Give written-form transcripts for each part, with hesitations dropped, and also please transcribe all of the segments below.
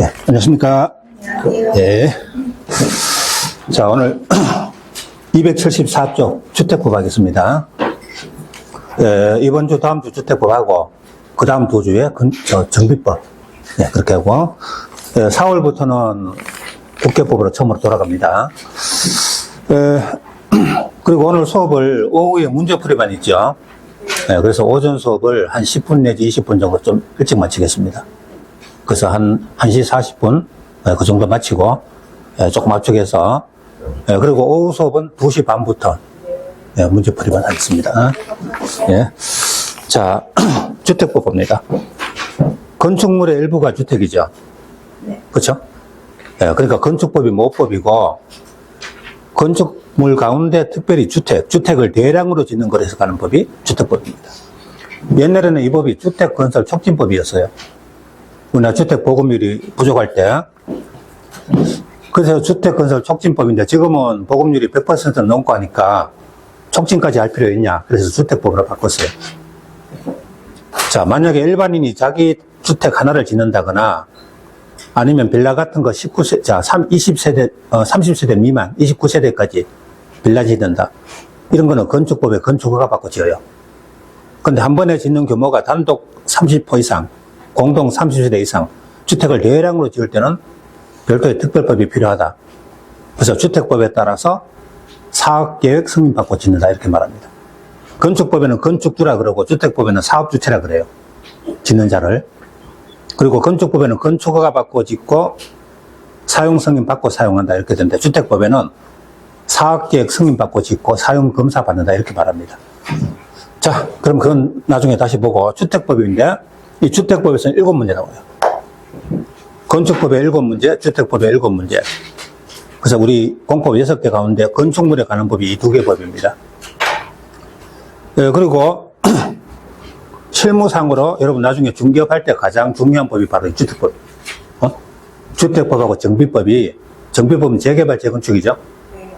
네, 안녕하십니까. 네. 자, 오늘 274쪽 주택법 하겠습니다. 이번 주, 다음 주 주택법하고, 그 다음 두 주에 정비법. 네, 그렇게 하고, 4월부터는 국회법으로 처음으로 돌아갑니다. 그리고 오늘 수업을 오후에 문제풀이만 있죠. 그래서 오전 수업을 한 10분 내지 20분 정도 좀 일찍 마치겠습니다. 그래서 한 1시 40분, 그 정도 마치고, 조금 압축해서, 그리고 오후 수업은 2시 반부터, 문제풀이만 하겠습니다. 예. 자, 주택법 봅니다. 건축물의 일부가 주택이죠. 그렇죠? 그러니까 건축법이 모법이고, 건축물 가운데 특별히 주택을 대량으로 짓는 것에 해석하는 법이 주택법입니다. 옛날에는 이 법이 주택건설촉진법이었어요. 우리나라 주택 보급률이 부족할 때. 그래서 주택건설촉진법인데 지금은 보급률이 100% 넘고 하니까 촉진까지 할 필요 있냐. 그래서 주택법으로 바꿨어요. 자, 만약에 일반인이 자기 주택 하나를 짓는다거나 아니면 빌라 같은 거 19세, 자, 20세대, 30세대 미만, 29세대까지 빌라 짓는다. 이런 거는 건축법에 건축허가 받고 지어요. 근데 한 번에 짓는 규모가 단독 30호 이상, 공동 30세대 이상, 주택을 대량으로 지을 때는 별도의 특별법이 필요하다. 그래서 주택법에 따라서 사업계획 승인받고 짓는다. 이렇게 말합니다. 건축법에는 건축주라 그러고 주택법에는 사업주체라 그래요. 짓는 자를. 그리고 건축법에는 건축허가 받고 짓고 사용 승인 받고 사용한다. 이렇게 되는데 주택법에는 사업계획 승인 받고 짓고 사용 검사 받는다. 이렇게 말합니다. 자, 그럼 그건 나중에 다시 보고 주택법인데 이 주택법에서는 7문제 나와요. 건축법에 7문제, 주택법에 7문제. 그래서 우리 공법 6개 가운데 건축물에 관한 법이 이 2개 법입니다. 그리고 실무상으로 여러분 나중에 중개업할 때 가장 중요한 법이 바로 이 주택법. 주택법하고 정비법은 재개발, 재건축이죠.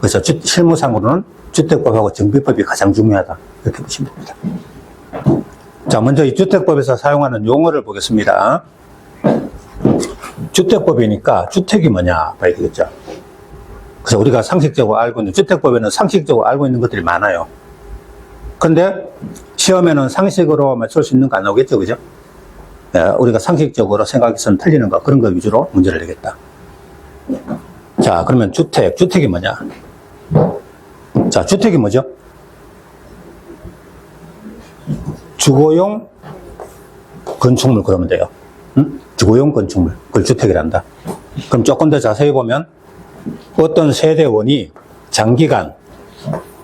그래서 실무상으로는 주택법하고 정비법이 가장 중요하다. 이렇게 보시면 됩니다. 자, 먼저 이 주택법에서 사용하는 용어를 보겠습니다. 주택법이니까 주택이 뭐냐 봐야 되겠죠. 그래서 우리가 상식적으로 알고 있는, 주택법에는 상식적으로 알고 있는 것들이 많아요. 근데 시험에는 상식으로 맞출 수 있는 거 안 나오겠죠, 그죠? 우리가 상식적으로 생각해서는 틀리는 거, 그런 거 위주로 문제를 내겠다. 자, 그러면 주택이 뭐냐? 자, 주택이 뭐죠? 주거용 건축물 그러면 돼요. 응? 주거용 건축물. 그걸 주택이란다. 그럼 조금 더 자세히 보면 어떤 세대원이 장기간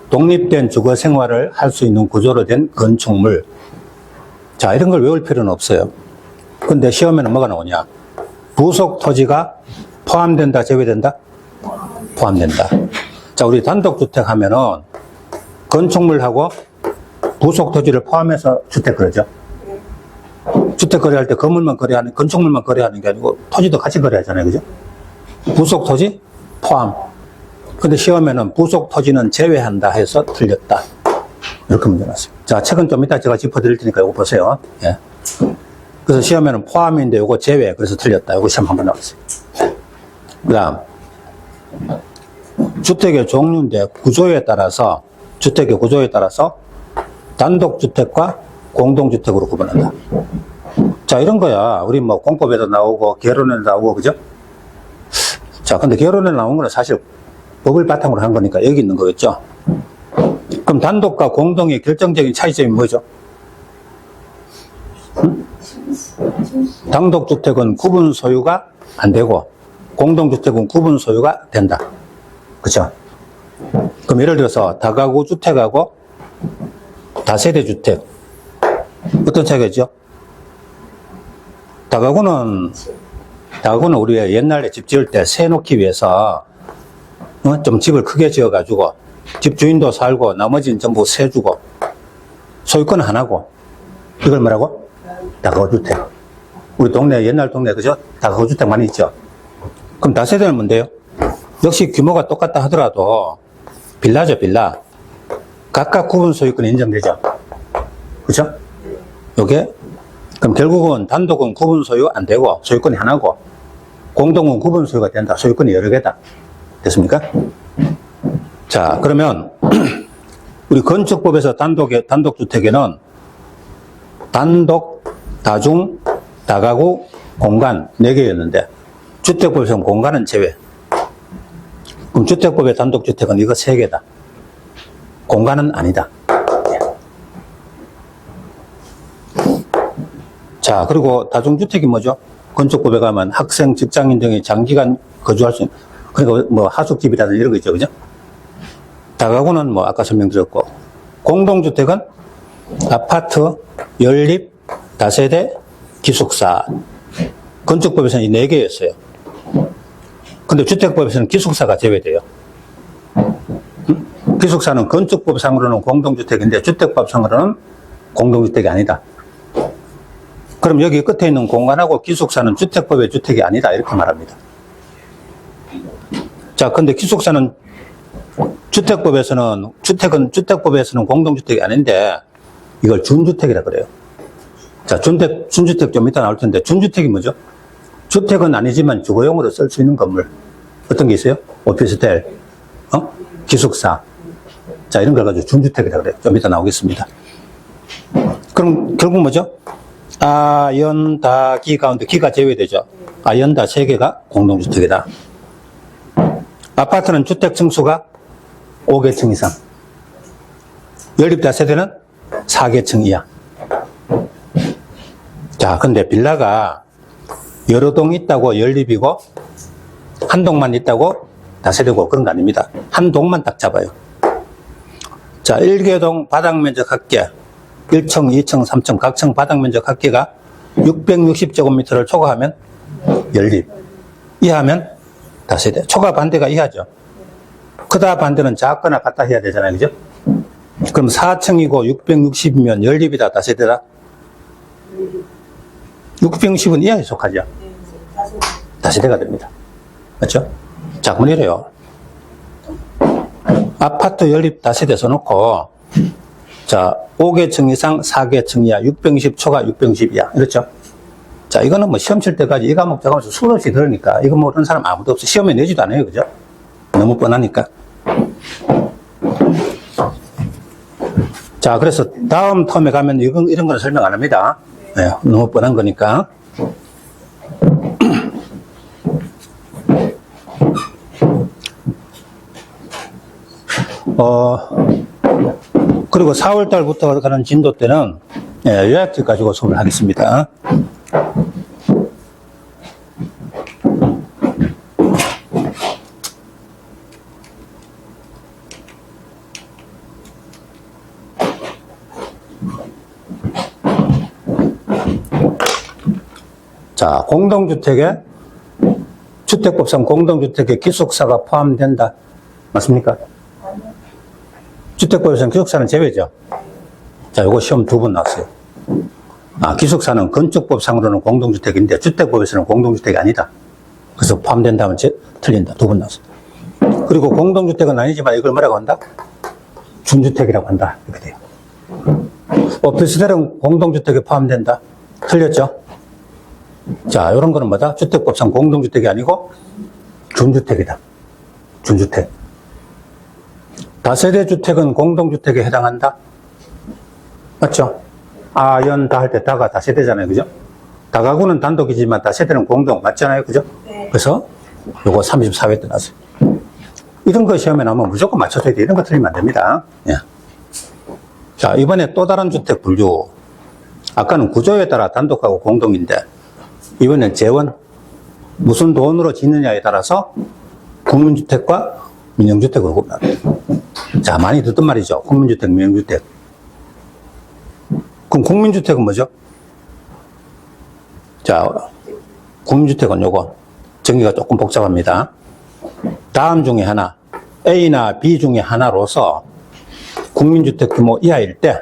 독립된 주거 생활을 할 수 있는 구조로 된 건축물. 자, 이런 걸 외울 필요는 없어요. 근데 시험에는 뭐가 나오냐? 부속 토지가 포함된다, 제외된다? 포함된다. 자, 우리 단독주택 하면은 건축물하고 부속 토지를 포함해서 주택 그러죠. 주택 거래할 때 건축물만 거래하는 게 아니고 토지도 같이 거래하잖아요. 그죠? 부속 토지 포함. 근데 시험에는 부속 토지는 제외한다 해서 틀렸다. 이렇게 문제 났습니다. 자, 책은 좀 이따 제가 짚어드릴 테니까 이거 보세요. 예. 그래서 시험에는 포함인데 이거 제외. 그래서 틀렸다. 이거 시험 한번 나왔어요. 그 다음. 주택의 종류인데 주택의 구조에 따라서 단독주택과 공동주택으로 구분한다. 자, 이런 거야. 우리 뭐 공법에도 나오고 개론에도 나오고, 그죠? 자, 근데 개론에 나온 거는 사실 법을 바탕으로 한 거니까 여기 있는 거겠죠? 그럼 단독과 공동의 결정적인 차이점이 뭐죠? 응? 단독주택은 구분 소유가 안 되고 공동주택은 구분 소유가 된다. 그죠? 그럼 예를 들어서 다가구 주택하고 다세대 주택 어떤 차이가 있죠? 다가구는 우리가 옛날에 집 지을 때 새 놓기 위해서 좀 집을 크게 지어가지고 집 주인도 살고 나머지는 전부 새 주고 소유권은 하나고 이걸 뭐라고? 다가구 주택. 우리 동네 옛날 동네 그죠? 다가구 주택 많이 있죠? 그럼 다세대는 뭔데요? 역시 규모가 똑같다 하더라도 빌라죠, 빌라. 각각 구분 소유권이 인정되죠. 그죠? 요게, 그럼 결국은 단독은 구분 소유 안 되고 소유권이 하나고 공동은 구분 소유가 된다. 소유권이 여러 개다. 됐습니까? 자, 그러면 우리 건축법에서 단독주택에는 단독, 다중, 다가구, 공간 4개였는데 주택법에서는 공간은 제외. 그럼 주택법의 단독주택은 이거 3개다. 공간은 아니다. 자, 그리고 다중주택이 뭐죠? 건축법에 가면 학생, 직장인 등이 장기간 거주할 수 있는, 그러니까 뭐 하숙집이라든지 이런 거 있죠, 그죠? 다가구는 뭐 아까 설명드렸고, 공동주택은 아파트, 연립, 다세대, 기숙사. 건축법에서는 이 4개였어요. 근데 주택법에서는 기숙사가 제외돼요. 기숙사는 건축법상으로는 공동주택인데 주택법상으로는 공동주택이 아니다. 그럼 여기 끝에 있는 공간하고 기숙사는 주택법의 주택이 아니다. 이렇게 말합니다. 자, 근데 기숙사는 주택법에서는 공동주택이 아닌데 이걸 준주택이라 그래요. 자, 준주택 좀 이따 나올 텐데 준주택이 뭐죠? 주택은 아니지만 주거용으로 쓸 수 있는 건물. 어떤 게 있어요? 오피스텔, 기숙사. 자, 이런 걸 가지고 준주택이라 그래요. 좀 이따 나오겠습니다. 그럼 결국 뭐죠? 아, 연, 다, 기 가운데 기가 제외되죠. 아, 연, 다 3개가 공동주택이다. 아파트는 주택 층수가 5개층 이상. 연립다세대는 4개층 이하. 자, 근데 빌라가 여러 동 있다고 연립이고 한 동만 있다고 다세대고 그런 거 아닙니다. 한 동만 딱 잡아요. 자, 1개동 바닥면적 합계 1층, 2층, 3층 각층 바닥면적 합계가 660제곱미터를 초과하면 연립, 이하면 다세대. 초과 반대가 이하죠. 크다 반대는 작거나 같다 해야 되잖아요, 그죠? 그럼 4층이고 660이면 연립이다, 다세대다? 660은 이하에 속하죠. 다세대가 됩니다. 맞죠? 자, 그럼 이래요. 아파트 연립 다세대 써놓고, 자, 5개층 이상 4개층 이하, 660 초과 660 이하. 이렇죠? 자, 이거는 뭐 시험 칠 때까지 이 과목 저 과목 수없이 들으니까, 이거 모르는 사람 아무도 없어. 시험에 내지도 않아요. 그죠? 너무 뻔하니까. 자, 그래서 다음 텀에 가면 이런 거는 설명 안 합니다. 네, 너무 뻔한 거니까. 그리고 4월달부터 가는 진도 때는 요약지 가지고 수업을 하겠습니다. 자, 공동주택에 주택법상 공동주택에 기숙사가 포함된다. 맞습니까? 주택법에서는 기숙사는 제외죠. 자, 요거 시험 2번 나왔어요. 아, 기숙사는 건축법상으로는 공동주택인데 주택법에서는 공동주택이 아니다. 그래서 포함된다 하면 틀린다. 2번 나왔어요. 그리고 공동주택은 아니지만 이걸 뭐라고 한다? 준주택이라고 한다. 이렇게 돼요. 오피스텔은 공동주택에 포함된다. 틀렸죠? 자, 이런 거는 뭐다? 주택법상 공동주택이 아니고 준주택이다. 준주택. 다세대 주택은 공동주택에 해당한다? 맞죠? 아, 연, 다 할 때 다가 다세대잖아요. 그죠? 다가구는 단독이지만 다세대는 공동. 맞잖아요. 그죠? 네. 그래서 요거 34회 때 나왔어요. 이런 거 시험에 나오면 무조건 맞춰줘야 돼. 이런 거 틀리면 안 됩니다. 예. 자, 이번에 또 다른 주택 분류. 아까는 구조에 따라 단독하고 공동인데 이번엔 재원. 무슨 돈으로 짓느냐에 따라서 국민주택과 민영주택으로 구분합니다. 자, 많이 듣던 말이죠. 국민주택, 민영주택. 그럼 국민주택은 뭐죠? 자, 국민주택은 요거. 정의가 조금 복잡합니다. 다음 중에 하나, A나 B 중에 하나로서 국민주택 규모 이하일 때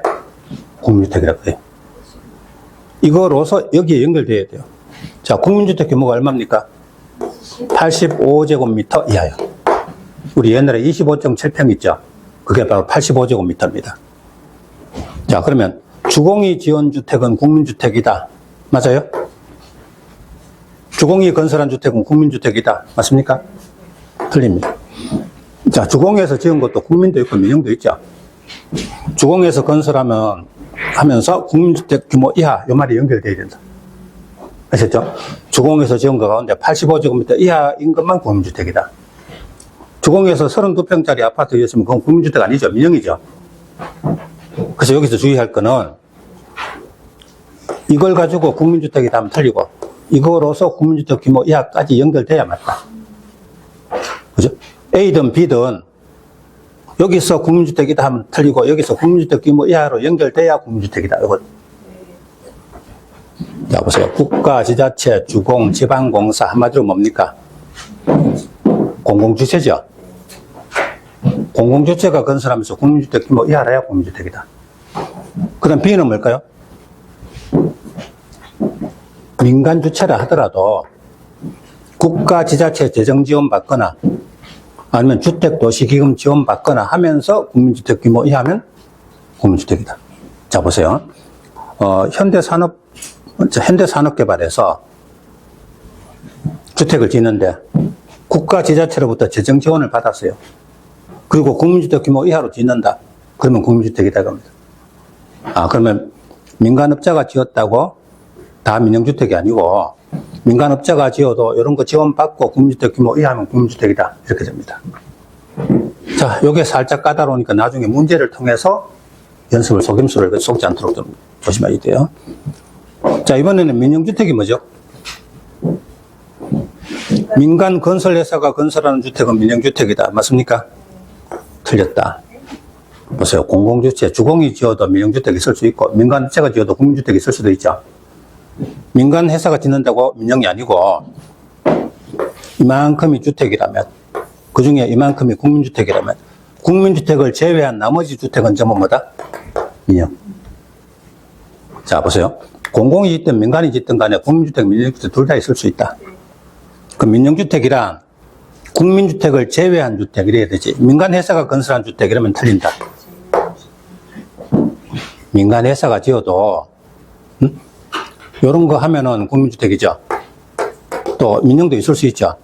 국민주택이라고 해요. 이거로서 여기에 연결되어야 돼요. 자, 국민주택 규모가 얼마입니까? 85제곱미터 이하요. 우리 옛날에 25.7평 있죠? 그게 바로 85제곱미터입니다. 자, 그러면 주공이 지은 주택은 국민주택이다. 맞아요? 주공이 건설한 주택은 국민주택이다. 맞습니까? 틀립니다. 자, 주공에서 지은 것도 국민도 있고 민영도 있죠. 주공에서 건설하면 하면서 국민주택 규모 이하 이 말이 연결돼야 된다. 아셨죠? 주공에서 지은 거 가운데 85제곱미터 이하인 것만 국민주택이다. 주공에서 32평짜리 아파트였으면 그건 국민주택 아니죠. 민영이죠. 그래서 여기서 주의할 거는 이걸 가지고 국민주택이다 하면 틀리고 이거로서 국민주택 규모 이하까지 연결돼야 맞다. 그죠? A든 B든 여기서 국민주택이다 하면 틀리고 여기서 국민주택 규모 이하로 연결돼야 국민주택이다. 이거. 자, 보세요. 국가, 지자체, 주공, 지방공사 한마디로 뭡니까? 공공주체죠. 공공주체가 건설하면서 국민주택 규모 이하라야 국민주택이다. 그 다음 B는 뭘까요? 민간주체라 하더라도 국가, 지자체 재정 지원 받거나 아니면 주택도시기금 지원 받거나 하면서 국민주택 규모 이하면 국민주택이다. 자, 보세요. 현대산업개발에서 주택을 짓는데 국가, 지자체로부터 재정 지원을 받았어요. 그리고 국민주택 규모 이하로 짓는다. 그러면 국민주택이다. 그럽니다. 그러면 민간업자가 지었다고 다 민영주택이 아니고 민간업자가 지어도 이런 거 지원받고 국민주택 규모 이하면 국민주택이다. 이렇게 됩니다. 자, 요게 살짝 까다로우니까 나중에 문제를 통해서 연습을 속임수를 속지 않도록 좀 조심해야 돼요. 자, 이번에는 민영주택이 뭐죠? 민간 건설회사가 건설하는 주택은 민영주택이다. 맞습니까? 틀렸다. 보세요. 공공주체, 주공이 지어도 민영주택이 있을 수 있고 민간업체가 지어도 국민주택이 있을 수도 있죠. 민간 회사가 짓는다고 민영이 아니고 이만큼이 주택이라면 그 중에 이만큼이 국민주택이라면 국민주택을 제외한 나머지 주택은 전부 뭐다? 민영. 자, 보세요. 공공이 짓든 민간이 짓든 간에 국민주택, 민영주택 둘 다 있을 수 있다. 그 민영주택이란 국민주택을 제외한 주택 이래야 되지. 민간회사가 건설한 주택 이러면 틀린다. 민간회사가 지어도 이런 거 하면은 국민주택이죠. 또 민영도 있을 수 있죠.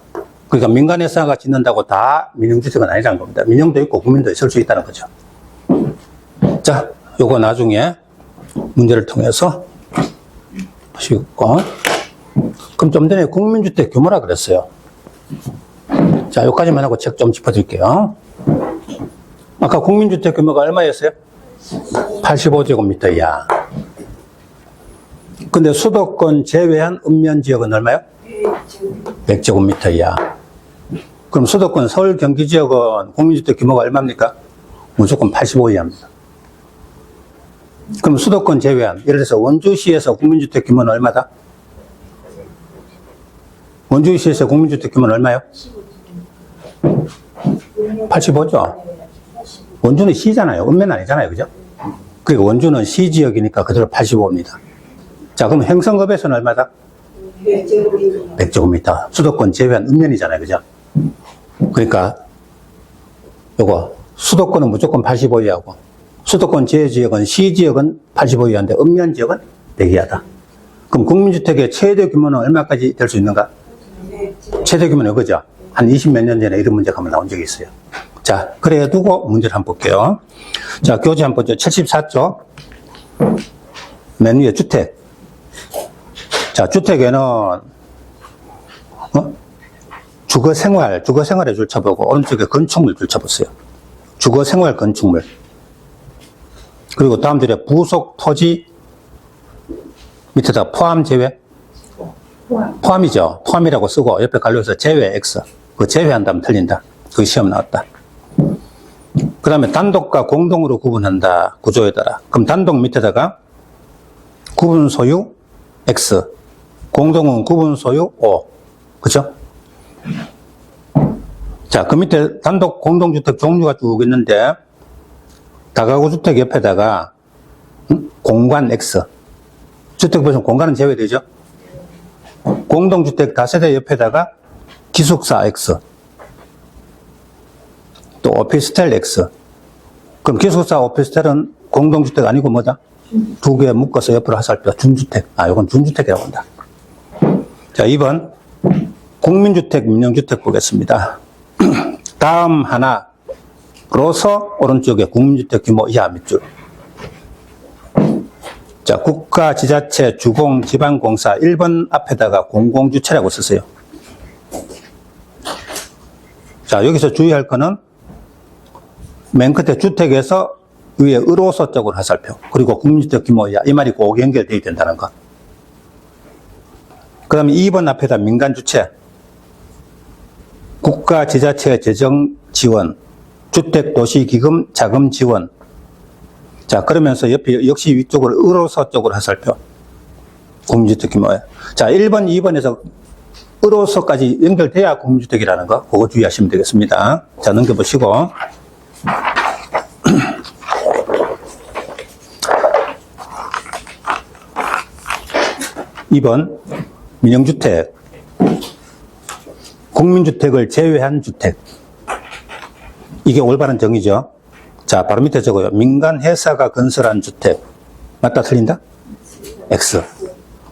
그러니까 민간회사가 짓는다고 다 민영주택은 아니라는 겁니다. 민영도 있고 국민도 있을 수 있다는 거죠. 자, 요거 나중에 문제를 통해서 보시고. 그럼 좀 전에 국민주택 규모라 그랬어요. 자, 여기까지만 하고 책 좀 짚어드릴게요. 아까 국민주택 규모가 얼마였어요? 85제곱미터 이하. 근데 수도권 제외한 읍면지역은 얼마요? 100제곱미터 이하. 그럼 수도권 서울 경기 지역은 국민주택 규모가 얼마입니까? 무조건 85 이하입니다. 그럼 수도권 제외한, 예를 들어서 원주시에서 국민주택 규모는 얼마다? 원주시에서 국민주택 규모는 얼마요? 85죠. 원주는 시잖아요. 읍면 아니잖아요. 그죠? 그리고 원주는 시지역이니까 그대로 85입니다. 자, 그럼 행성읍에서는 얼마다? 100제곱미터. 수도권 제외한 읍면이잖아요. 그죠? 그러니까 요거 수도권은 무조건 85 이하고 수도권 제외지역은 시지역은 85 이하인데 읍면 지역은 100 이하다. 그럼 국민주택의 최대 규모는 얼마까지 될 수 있는가? 최대 규모는 이거죠. 한 20몇 년 전에 이런 문제가 한번 나온 적이 있어요. 자, 그래 두고 문제를 한번 볼게요. 자, 교재 한번 보죠. 74쪽. 맨 위에 주택. 자, 주택에는, 주거생활의 줄 쳐보고, 오른쪽에 건축물 줄 쳐보세요. 주거생활 건축물. 그리고 다음 줄에 부속 토지 밑에다 포함 제외. 포함이죠. 포함이라고 쓰고 옆에 갈려서 제외 X. 그거 제외한다면 틀린다. 그 시험 나왔다. 그 다음에 단독과 공동으로 구분한다. 구조에 따라. 그럼 단독 밑에다가 구분 소유 X. 공동은 구분 소유 O. 그쵸? 자, 그 밑에 단독 공동주택 종류가 쭉 있는데 다가구 주택 옆에다가 공간 X. 주택 보시면 공간은 제외되죠? 공동주택 다세대 옆에다가 기숙사 X. 또 오피스텔 X. 그럼 기숙사 오피스텔은 공동주택 아니고 뭐다? 두 개 묶어서 옆으로 화살표 준주택. 이건 준주택이라고 한다. 자, 2번 국민주택, 민영주택 보겠습니다. 다음 하나로서 오른쪽에 국민주택 규모 이하 밑줄. 자, 국가, 지자체, 주공, 지방공사 1번 앞에다가 공공주체라고 썼어요. 자, 여기서 주의할 거는 맨 끝에 주택에서 위에 의로서 쪽으로 화살표. 그리고 국민주택 규모 이하. 이 말이 꼭 연결되어야 된다는 거. 그 다음에 2번 앞에다 민간주체. 국가, 지자체 재정 지원. 주택도시기금 자금 지원. 자, 그러면서 옆에 역시 위쪽으로 의로서 쪽으로 화살표. 국민주택 규모에. 자, 1번, 2번에서 의로서까지 연결돼야 국민주택이라는 거, 그거 주의하시면 되겠습니다. 자, 넘겨보시고. 2번, 민영주택. 국민주택을 제외한 주택. 이게 올바른 정의죠. 자, 바로 밑에 적어요. 민간회사가 건설한 주택. 맞다, 틀린다? X.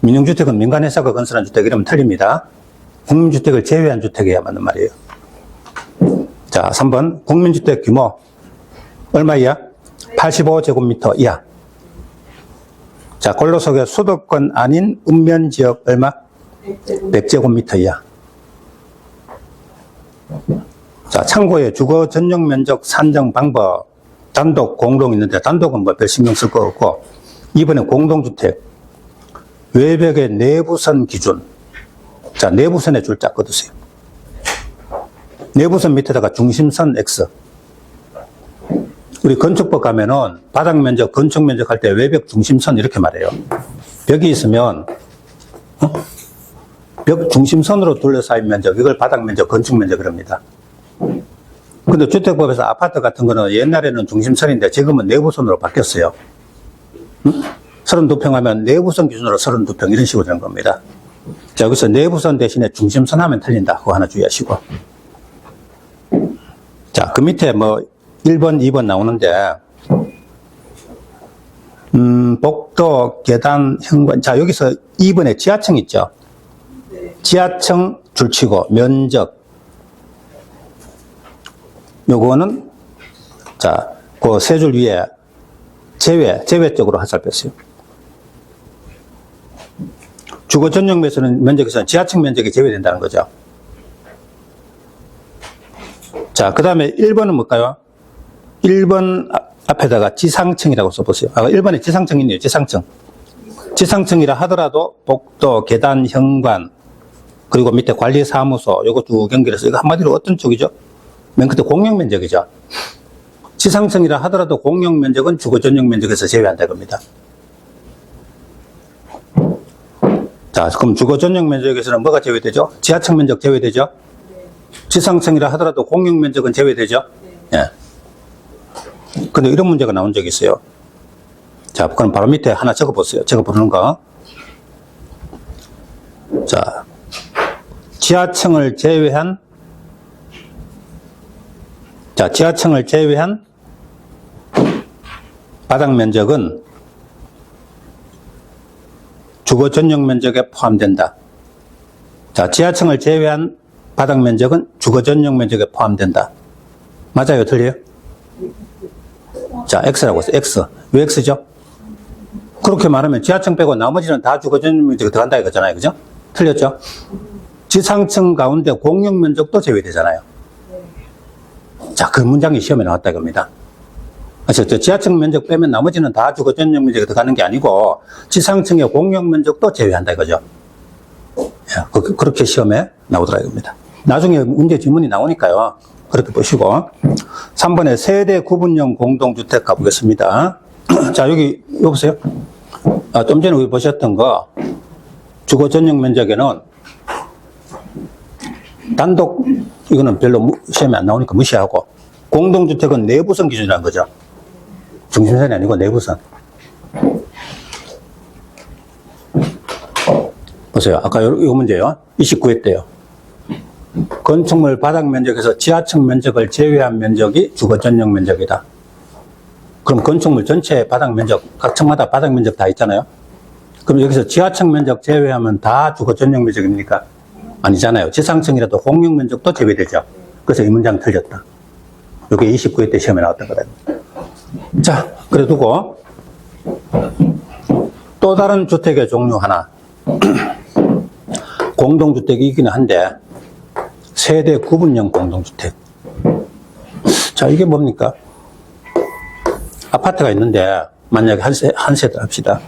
민영주택은 민간회사가 건설한 주택 이러면 틀립니다. 국민주택을 제외한 주택이어야 맞는 말이에요. 자, 3번. 국민주택 규모. 얼마 이하? 85제곱미터 이하. 자, 골로속의 수도권 아닌 읍면지역 얼마? 100제곱미터 이하. 자, 참고에 주거 전용 면적 산정 방법. 단독, 공동 있는데 단독은 뭐 별 신경 쓸 거 없고. 이번에 공동주택. 외벽의 내부선 기준. 자, 내부선에 줄 짝 꺼두세요. 내부선 밑에다가 중심선 X. 우리 건축법 가면은 바닥 면적, 건축 면적 할 때 외벽 중심선 이렇게 말해요. 벽이 있으면, 벽 중심선으로 둘러싸인 면적, 이걸 바닥 면적, 건축 면적 그럽니다. 근데 주택법에서 아파트 같은 거는 옛날에는 중심선인데 지금은 내부선으로 바뀌었어요. 32평 하면 내부선 기준으로 32평 이런 식으로 되는 겁니다. 자, 여기서 내부선 대신에 중심선 하면 틀린다. 그거 하나 주의하시고. 자, 그 밑에 뭐 1번, 2번 나오는데 복도, 계단, 현관. 자, 여기서 2번에 지하층 있죠. 지하층 줄치고 면적. 요거는 자, 그 세 줄 위에 제외 쪽으로 화살표했어요. 주거 전용 면적에서는 지하층 면적이 제외된다는 거죠. 자, 그 다음에 1번은 뭘까요? 1번 앞에다가 지상층이라고 써보세요. 1번에 지상층 있네요. 지상층. 지상층이라 하더라도 복도, 계단, 현관, 그리고 밑에 관리사무소, 요거 쭉 연결해서 이거 한마디로 어떤 쪽이죠? 맨 끝에 공용면적이죠. 지상층이라 하더라도 공용면적은 주거 전용 면적에서 제외한다 겁니다. 자, 그럼 주거 전용 면적에서는 뭐가 제외되죠? 지하층 면적 제외되죠? 지상층이라 하더라도 공용 면적은 제외되죠? 예. 근데 이런 문제가 나온 적이 있어요. 자, 그럼 바로 밑에 하나 적어보세요. 제가 부르는 거. 자, 지하층을 제외한 바닥 면적은 주거 전용 면적에 포함된다. 자, 지하층을 제외한 바닥 면적은 주거 전용 면적에 포함된다. 맞아요? 틀려요? 자, X라고 했어요. X. 왜 X죠? 그렇게 말하면 지하층 빼고 나머지는 다 주거 전용 면적에 들어간다 이거잖아요. 그죠? 틀렸죠? 지상층 가운데 공용 면적도 제외되잖아요. 자, 그 문장이 시험에 나왔다 이겁니다. 그래서 지하층 면적 빼면 나머지는 다 주거 전용 면적에 들어가는 게 아니고 지상층의 공용 면적도 제외한다 이거죠. 예, 그렇게 시험에 나오더라 이겁니다. 나중에 문제 지문이 나오니까요. 그렇게 보시고 3번에 세대 구분형 공동주택 가보겠습니다. 자, 여기 보세요. 좀 전에 우리 보셨던 거 주거 전용 면적에는 단독 이거는 별로 시험에 안 나오니까 무시하고 공동주택은 내부선 기준이라는 거죠. 중심선이 아니고 내부선. 보세요. 아까 이 문제요. 29회 때요. 건축물 바닥 면적에서 지하층 면적을 제외한 면적이 주거 전용 면적이다. 그럼 건축물 전체 바닥 면적, 각 층마다 바닥 면적 다 있잖아요. 그럼 여기서 지하층 면적 제외하면 다 주거 전용 면적입니까? 아니잖아요. 지상층이라도 공용 면적도 제외되죠. 그래서 이 문장 틀렸다. 이게 29회 때 시험에 나왔던 거다. 자, 그래 두고 또 다른 주택의 종류 하나. 공동주택이긴 한데 세대 구분형 공동주택. 자, 이게 뭡니까? 아파트가 있는데 만약에 한 세대 합시다.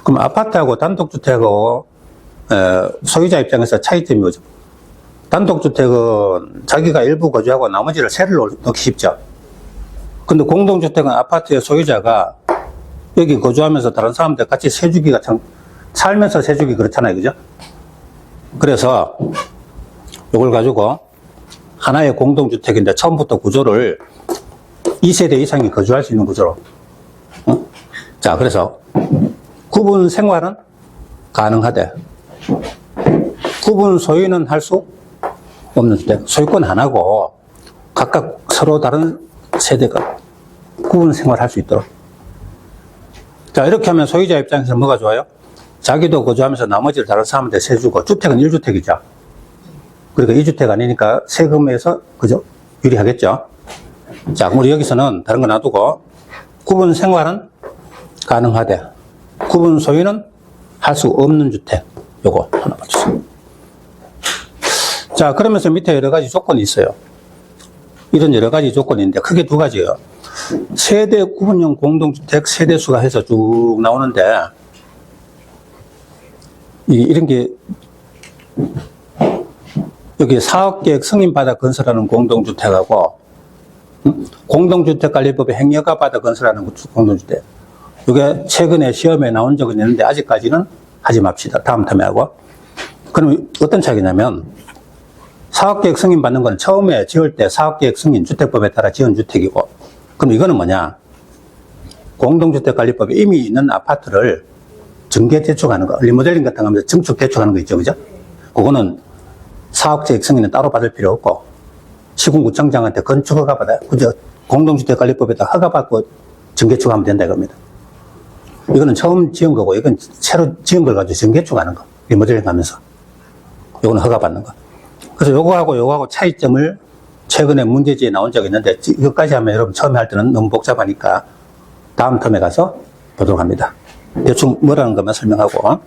그럼 아파트하고 단독주택하고 소유자 입장에서 차이점이 뭐죠? 단독주택은 자기가 일부 거주하고 나머지를 세를 넣기 쉽죠. 근데 공동주택은 아파트의 소유자가 여기 거주하면서 다른 사람들 같이 세주기가 참, 살면서 세주기 그렇잖아요. 그죠? 그래서 이걸 가지고 하나의 공동주택인데 처음부터 구조를 2세대 이상이 거주할 수 있는 구조로. 자, 그래서 구분 생활은 가능하되 구분 소유는 할 수 없는 주택. 소유권 하나고 각각 서로 다른 세대가 구분 생활할 수 있도록. 자, 이렇게 하면 소유자 입장에서 뭐가 좋아요? 자기도 거주하면서 나머지를 다른 사람한테 세주고, 주택은 1주택이죠. 그러니까 2주택 아니니까 세금에서 그죠? 유리하겠죠. 자, 그럼 우리 여기서는 다른 거 놔두고 구분 생활은 가능하되 구분 소유는 할 수 없는 주택. 요거 하나 봐주세요. 자, 그러면서 밑에 여러 가지 조건이 있어요. 이런 여러 가지 조건이 있는데 크게 두 가지예요. 세대 구분형 공동주택 세대수가 해서 쭉 나오는데 이런 게 여기 사업계획 승인받아 건설하는 공동주택하고 공동주택관리법의 행여가 받아 건설하는 공동주택. 이게 최근에 시험에 나온 적은 있는데 아직까지는 하지 맙시다. 다음 텀에 하고. 그럼 어떤 차이냐면 사업계획 승인 받는 건 처음에 지을 때 사업계획 승인 주택법에 따라 지은 주택이고, 그럼 이거는 뭐냐? 공동주택관리법에 이미 있는 아파트를 증계 대축하는 거, 리모델링 같은 거 하면서 증축 대축하는 거 있죠. 그죠? 그거는 사업계획 승인은 따로 받을 필요 없고, 시군구청장한테 건축 허가 받아요. 그죠? 공동주택관리법에다 허가 받고 증개축하면 된다 이겁니다. 이거는 처음 지은 거고, 이건 새로 지은 걸 가지고 증개축하는 거. 리모델링 하면서. 이거는 허가 받는 거. 그래서 요거하고 차이점을 최근에 문제지에 나온 적이 있는데, 이것까지 하면 여러분 처음에 할 때는 너무 복잡하니까 다음 텀에 가서 보도록 합니다. 대충 뭐라는 것만 설명하고.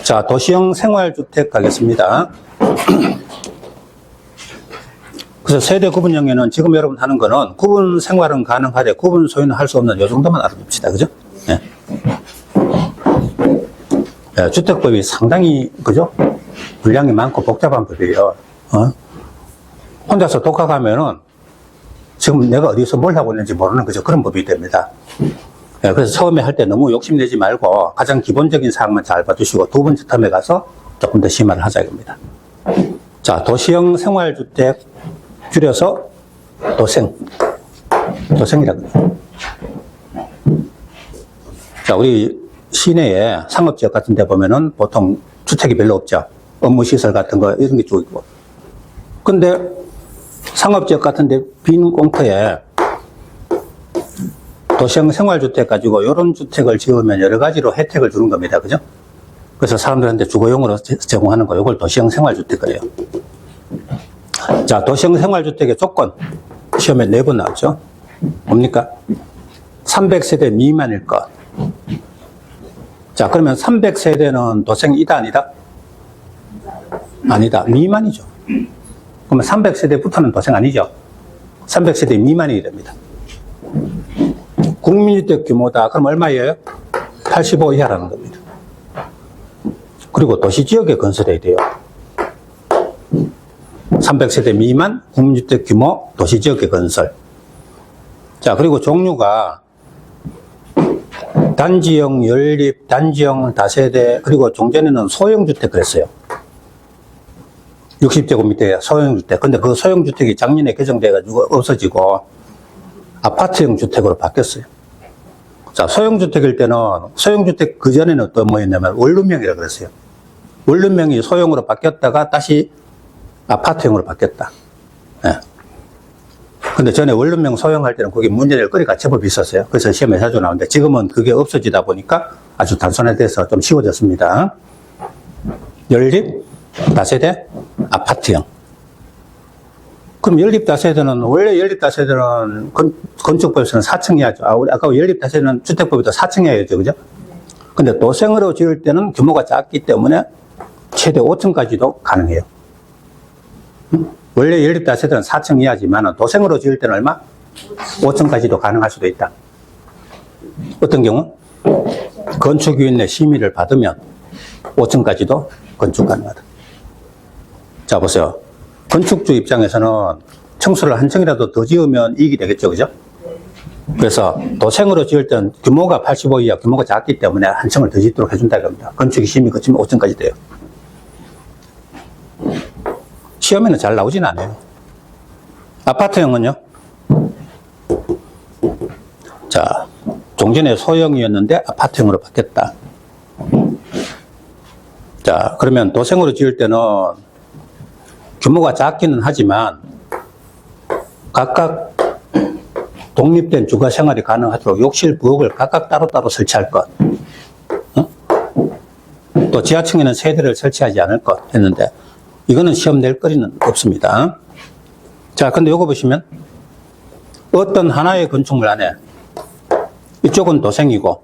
자, 도시형 생활주택 가겠습니다. 그래서 세대 구분형에는 지금 여러분 하는 거는 구분 생활은 가능하되 구분 소유는 할 수 없는 요 정도만 알아둡시다. 그죠? 네. 네, 주택법이 상당히, 그죠? 분량이 많고 복잡한 법이에요. 혼자서 독학하면은 지금 내가 어디서 뭘 하고 있는지 모르는 그죠? 그런 법이 됩니다. 네, 그래서 처음에 할 때 너무 욕심내지 말고 가장 기본적인 사항만 잘 봐두시고 두 번째 텀에 가서 조금 더 심화를 하자 이겁니다. 자, 도시형 생활주택 줄여서 도생이라고 해요. 자, 우리 시내에 상업지역 같은 데 보면은 보통 주택이 별로 없죠. 업무시설 같은 거 이런 게 쭉 있고. 근데 상업지역 같은 데 빈 공터에 도시형 생활주택 가지고 이런 주택을 지으면 여러 가지로 혜택을 주는 겁니다. 그죠? 그래서 사람들한테 주거용으로 제공하는 거, 이걸 도시형 생활주택이에요. 자, 도시형 생활주택의 조건. 시험에 4번 나왔죠? 뭡니까? 300세대 미만일 것. 자, 그러면 300세대는 도생이다, 아니다? 아니다. 미만이죠. 그러면 300세대부터는 도생 아니죠? 300세대 미만이 됩니다. 국민주택 규모다. 그럼 얼마예요? 85 이하라는 겁니다. 그리고 도시지역에 건설해야 돼요. 300세대 미만 국민주택 규모 도시지역의 건설. 자, 그리고 종류가 단지형, 연립, 단지형, 다세대, 그리고 종전에는 소형주택 그랬어요. 60제곱미터의 소형주택. 근데 그 소형주택이 작년에 개정돼가지고 없어지고 아파트형 주택으로 바뀌었어요. 자, 소형주택일 때는, 소형주택 그전에는 또 뭐였냐면 원룸형이라고 그랬어요. 원룸형이 소형으로 바뀌었다가 다시 아파트형으로 바뀌었다. 예. 근데 전에 원룸형 소형할 때는 그게 문제될 거리가 제법 있었어요. 그래서 시험에 자주 나오는데 지금은 그게 없어지다 보니까 아주 단순화돼서 좀 쉬워졌습니다. 연립 다세대 아파트형. 그럼 연립 다세대는, 원래 연립 다세대는 건축법에서는 4층 이하죠. 아까 연립 다세대는 주택법에도 4층 이하였죠. 그죠? 근데 도생으로 지을 때는 규모가 작기 때문에 최대 5층까지도 가능해요. 원래 연립 다세대는 4층 이하지만 도생으로 지을 때는 얼마? 5층까지도 가능할 수도 있다. 어떤 경우? 건축위원회 심의를 받으면 5층까지도 건축 가능하다. 자, 보세요. 건축주 입장에서는 층수를 한 층이라도 더 지으면 이익이 되겠죠. 그죠? 그래서 도생으로 지을 때는 규모가 85 이하, 규모가 작기 때문에 한 층을 더 짓도록 해준다고 합니다. 건축이 심의 거치면 5층까지 돼요. 시험에는 잘 나오진 않아요. 아파트형은요? 자, 종전에 소형이었는데 아파트형으로 바뀌었다. 자, 그러면 도생으로 지을 때는 규모가 작기는 하지만 각각 독립된 주거 생활이 가능하도록 욕실, 부엌을 각각 따로따로 설치할 것. 또 지하층에는 세대를 설치하지 않을 것 했는데 이거는 시험 낼 거리는 없습니다. 자, 근데 요거 보시면 어떤 하나의 건축물 안에 이쪽은 도생이고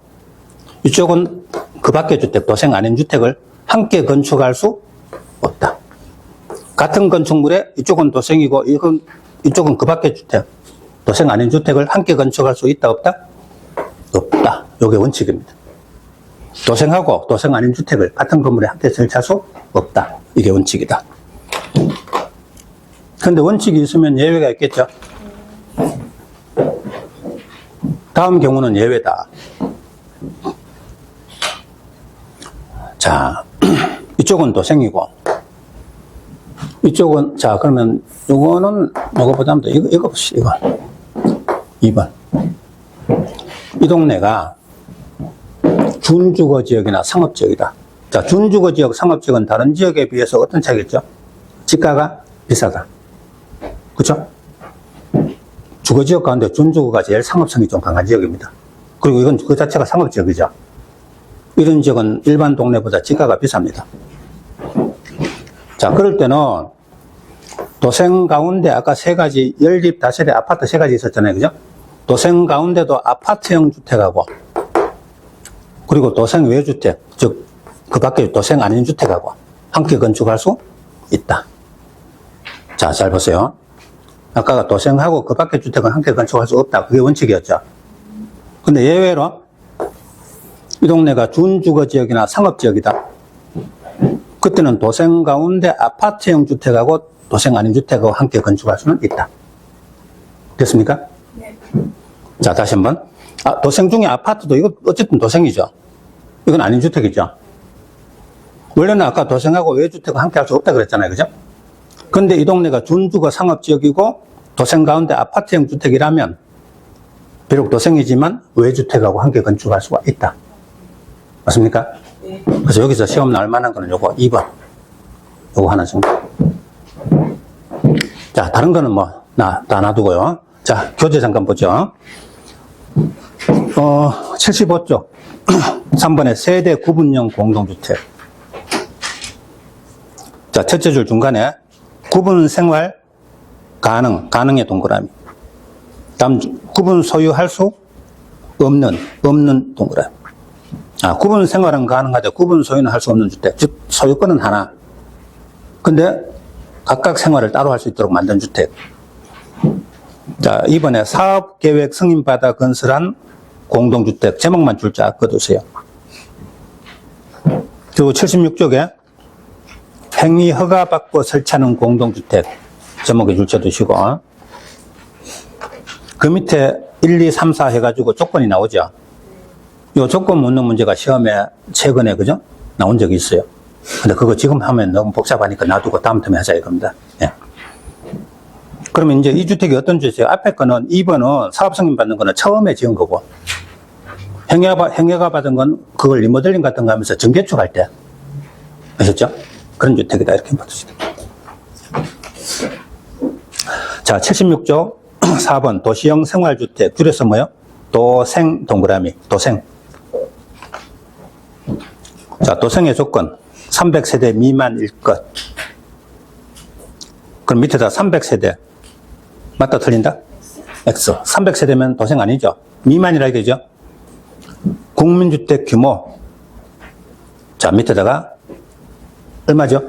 이쪽은 그 밖의 주택, 도생 아닌 주택을 함께 건축할 수 없다. 같은 건축물에 이쪽은 도생이고 이쪽은 그 밖의 주택, 도생 아닌 주택을 함께 건축할 수 있다, 없다? 없다. 이게 원칙입니다. 도생하고 도생 아닌 주택을 같은 건물에 함께 설치할 수 없다. 이게 원칙이다. 근데 원칙이 있으면 예외가 있겠죠? 다음 경우는 예외다. 자, 이쪽은 도생이고, 이쪽은, 자, 그러면 요거는, 요거보다는 더, 이거 보시죠, 이거. 2번. 이 동네가 준주거지역이나 상업지역이다. 자, 준주거지역, 상업지역은 다른 지역에 비해서 어떤 차이겠죠? 집가가 비싸다. 그쵸? 주거지역 가운데 준주거가 제일 상업성이 좀 강한 지역입니다. 그리고 이건 그 자체가 상업지역이죠. 이런 지역은 일반 동네보다 집가가 비쌉니다. 자, 그럴 때는 도생 가운데 아까 세 가지 연립 다세대 아파트 세 가지 있었잖아요. 그죠? 도생 가운데도 아파트형 주택하고 그리고 도생 외주택, 즉 그 밖에 도생 아닌 주택하고 함께 건축할 수 있다. 자, 잘 보세요. 아까가 도생하고 그 밖의 주택은 함께 건축할 수 없다. 그게 원칙이었죠. 근데 예외로 이 동네가 준주거지역이나 상업지역이다. 그때는 도생 가운데 아파트형 주택하고 도생 아닌 주택하고 함께 건축할 수는 있다. 됐습니까? 네. 자, 다시 한번. 도생 중에 아파트도 이거 어쨌든 도생이죠. 이건 아닌 주택이죠. 원래는 아까 도생하고 외주택과 함께 할 수 없다 그랬잖아요. 그죠? 근데 이 동네가 준주거 상업지역이고 도생 가운데 아파트형 주택이라면 비록 도생이지만 외주택하고 함께 건축할 수가 있다. 맞습니까? 네. 그래서 여기서 시험 나올 만한 거는 요거 2번. 요거 하나 정도. 자, 다른 거는 다 놔두고요. 자, 교재 잠깐 보죠. 75쪽. 3번에 세대 구분형 공동주택. 자, 첫째 줄 중간에 구분 생활 가능의 동그라미. 다음 구분 소유할 수 없는 동그라미. 구분 생활은 가능하되 구분 소유는 할 수 없는 주택. 즉, 소유권은 하나. 근데 각각 생활을 따로 할 수 있도록 만든 주택. 자, 이번에 사업계획 승인받아 건설한 공동주택. 제목만 줄자 꺼두세요. 그리고 76쪽에 행위 허가받고 설치하는 공동주택. 제목에 줄자 두시고. 그 밑에 1, 2, 3, 4 해가지고 조건이 나오죠. 이 조건 묻는 문제가 시험에 최근에, 그죠? 나온 적이 있어요. 근데 그거 지금 하면 너무 복잡하니까 놔두고 다음 텀에 하자 이겁니다. 예. 그러면 이제 이 주택이 어떤 주택이에요? 앞에 거는 2번은 사업승인 받는 거는 처음에 지은 거고, 행여가 받은 건 그걸 리모델링 같은 거 하면서 정개축할 때. 아셨죠? 그런 주택이다. 이렇게 봐주시죠. 자, 76조 4번 도시형 생활주택. 줄여서 뭐요? 도생 동그라미. 도생. 자, 도생의 조건. 300세대 미만일 것. 그럼 밑에다 300세대. 맞다, 틀린다? X. 300세대면 도생 아니죠? 미만이라 이거죠? 국민주택 규모. 자, 밑에다가 얼마죠?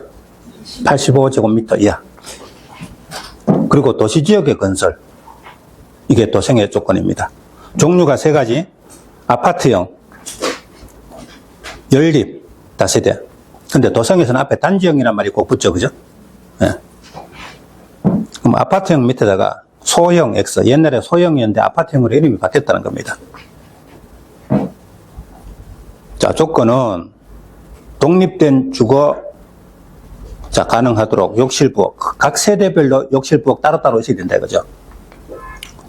85제곱미터 이하. 그리고 도시지역의 건설. 이게 도생의 조건입니다. 종류가 세 가지. 아파트형, 연립, 다세대. 근데 도생에서는 앞에 단지형이란 말이 꼭 붙죠, 그죠? 네. 그럼 아파트형 밑에다가 소형 X. 옛날에 소형이었는데 아파트형으로 이름이 바뀌었다는 겁니다. 자, 조건은 독립된 주거 자, 가능하도록 욕실부엌. 각 세대별로 욕실부엌 따로따로 있어야 된다 이거죠.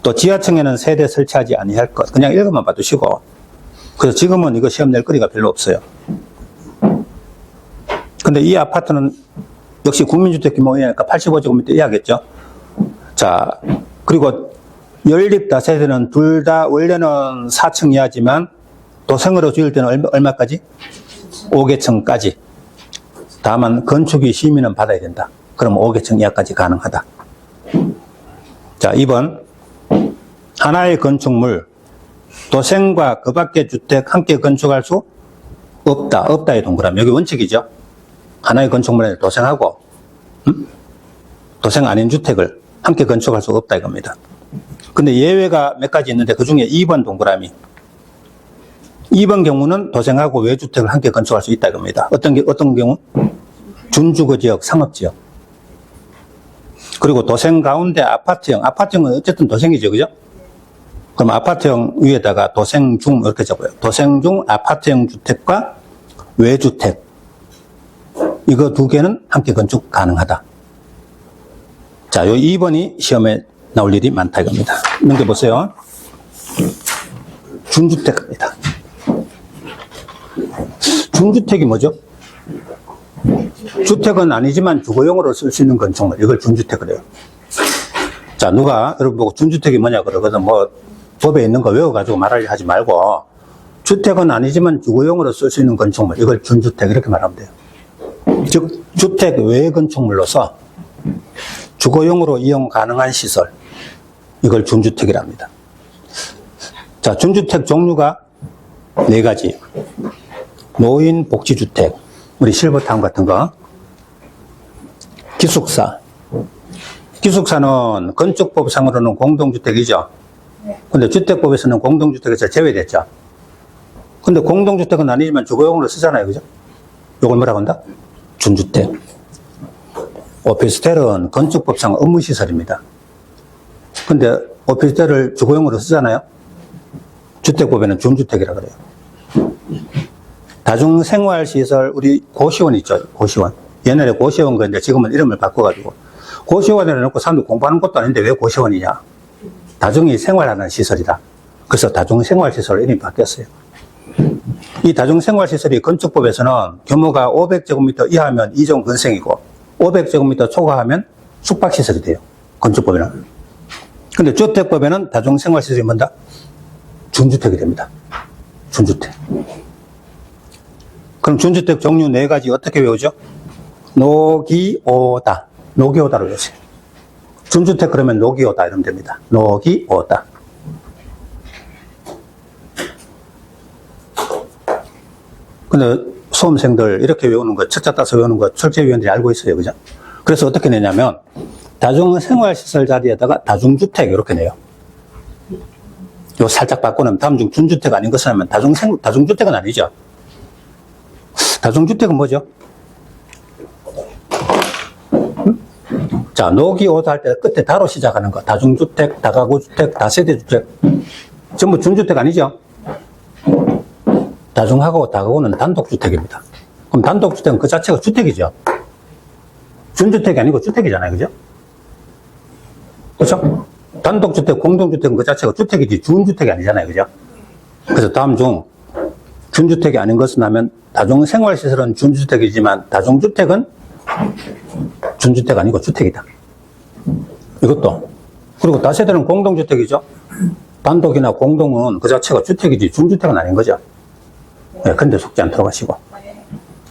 또 지하층에는 세대 설치하지 아니할 것. 그냥 읽어만 봐두시고. 그래서 지금은 이거 시험 낼 거리가 별로 없어요. 근데 이 아파트는 역시 국민주택 규모이니까 85제곱미터 이하겠죠. 자, 그리고 연립 다세대는 둘 다 원래는 4층 이하지만 도생으로 지을 때는 얼마까지? 5개층까지. 다만 건축이 심의는 받아야 된다. 그럼 5개층 이하까지 가능하다. 자, 2번. 하나의 건축물, 도생과 그 밖의 주택 함께 건축할 수 없다. 없다의 동그라미. 여기 원칙이죠. 하나의 건축물에 도생하고 도생 아닌 주택을 함께 건축할 수 없다 이겁니다. 근데 예외가 몇 가지 있는데 그 중에 2번 동그라미. 2번 경우는 도생하고 외주택을 함께 건축할 수 있다 이겁니다. 어떤 경우? 준주거지역, 상업지역. 그리고 도생 가운데 아파트형. 아파트형은 어쨌든 도생이죠, 그죠? 그럼 아파트형 위에다가 도생중 이렇게 적어요. 도생중 아파트형 주택과 외주택. 이거 두 개는 함께 건축 가능하다. 자, 요 2번이 시험에 나올 일이 많다 이겁니다. 넘겨보세요. 준주택입니다. 준주택이 뭐죠? 주택은 아니지만 주거용으로 쓸 수 있는 건축물. 이걸 준주택을 해요. 자, 누가 여러분 보고 준주택이 뭐냐 그러거든. 뭐 법에 있는 거 외워가지고 말하려 하지 말고 주택은 아니지만 주거용으로 쓸 수 있는 건축물. 이걸 준주택 이렇게 말하면 돼요. 즉 주택 외 건축물로서 주거용으로 이용 가능한 시설. 이걸 준주택이랍니다. 자, 준주택 종류가 4가지. 노인 복지주택. 우리 실버타운 같은 거. 기숙사. 기숙사는 건축법상으로는 공동주택이죠. 근데 주택법에서는 공동주택에서 제외됐죠. 근데 공동주택은 아니지만 주거용으로 쓰잖아요. 그죠? 이걸 뭐라고 한다? 준주택. 오피스텔은 건축법상 업무시설입니다. 근데 오피스텔을 주거용으로 쓰잖아요. 주택법에는 준주택이라고 그래요. 다중생활시설, 우리 고시원 있죠. 고시원. 옛날에 고시원 건데 지금은 이름을 바꿔가지고 고시원에 놓고 사람들 공부하는 것도 아닌데 왜 고시원이냐. 다중이 생활하는 시설이다. 그래서 다중생활시설 이름이 바뀌었어요. 이 다중생활시설이 건축법에서는 규모가 500제곱미터 이하면 2종 건생이고 500제곱미터 초과하면 숙박시설이 돼요. 건축법에는. 근데 주택법에는 다중생활시설이 뭔다? 준주택이 됩니다. 준주택. 그럼 준주택 종류 4가지 어떻게 외우죠? 노기오다. 노기오다로 외우세요. 준주택 그러면 노기오다 이러면 됩니다. 노기오다. 근데 수험생들 이렇게 외우는 거, 첫자 따서 외우는 거 철제위원들이 알고 있어요. 그죠? 그래서 어떻게 내냐면 다중생활시설 자리에다가 다중주택 이렇게 내요. 요 살짝 바꾸면 다음 중 준주택 아닌 것을 하면 다중주택은 아니죠. 다중주택은 뭐죠? 자, 노기오다 할 때 끝에 다로 시작하는 거. 다중주택, 다가구주택, 다세대주택. 전부 준주택 아니죠? 다중하고 다가구는 단독주택입니다. 그럼 단독주택은 그 자체가 주택이죠. 준주택이 아니고 주택이잖아요. 그죠? 그렇죠? 단독주택, 공동주택은 그 자체가 주택이지 준주택이 아니잖아요. 그죠? 그래서 다음 중 준주택이 아닌 것은 하면 다중생활시설은 준주택이지만 다중주택은 준주택 아니고 주택이다. 이것도. 그리고 다세대는 공동주택이죠. 단독이나 공동은 그 자체가 주택이지 준주택은 아닌 거죠. 네, 근데 속지 않도록 하시고.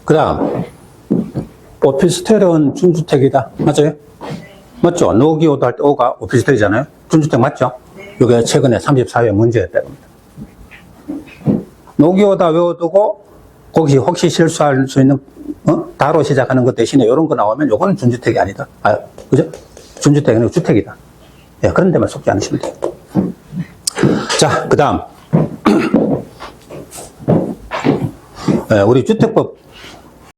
그 다음 오피스텔은 준주택이다. 맞아요? 맞죠? 노기오도 할 때 오가 오피스텔이잖아요? 준주택 맞죠? 이게 최근에 34회 문제였다. 노기오다 외워두고, 거기서 혹시 실수할 수 있는, 다로 시작하는 것 대신에 이런 거 나오면 요거는 준주택이 아니다. 그죠? 준주택은 아니고 주택이다. 예, 그런 데만 속지 않으시면 돼요. 자, 그 다음. 우리 주택법